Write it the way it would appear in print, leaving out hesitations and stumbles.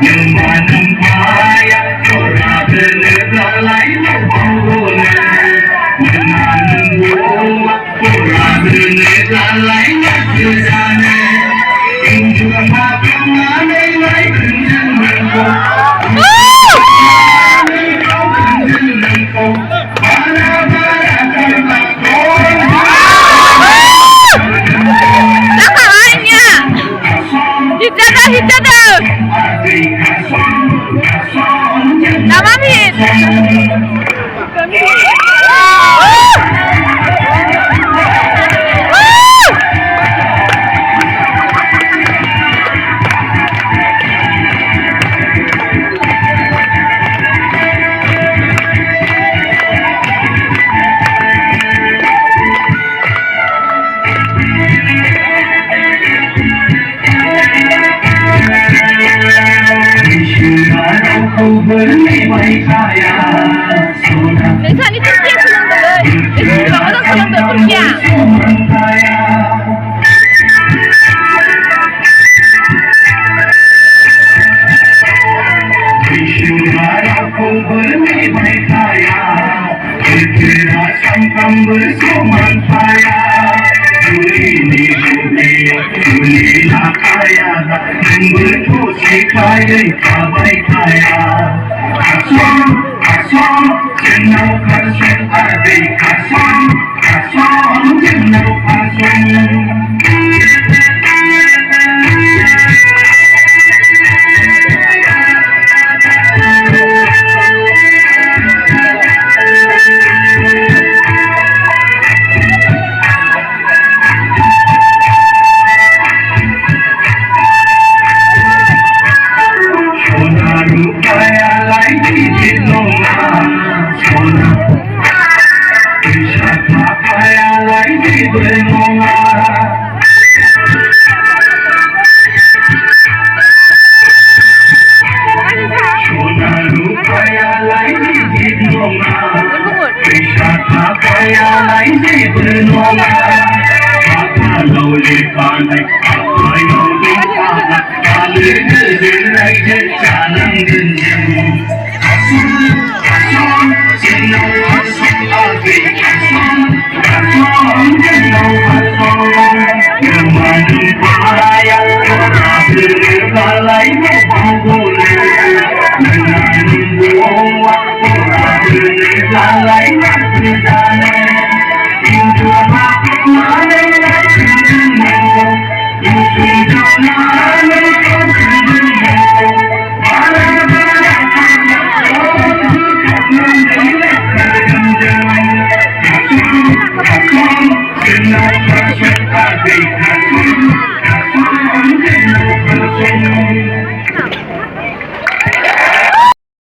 nhưng mà năm mai tôi ra bên nước lấy một bóng buồn nhưng mà năm buồn tôi ra bên nước lấy một thời gian nhưng chưa mà không ai lấy từng chân mình cùng Hit Tamam hit. Lisan itu dia sulang dulu. Itu kamu tak sulang dulu ya. Hãy subscribe cho kênh Ghiền Mì Gõ để không bỏ lỡ những video hấp dẫn.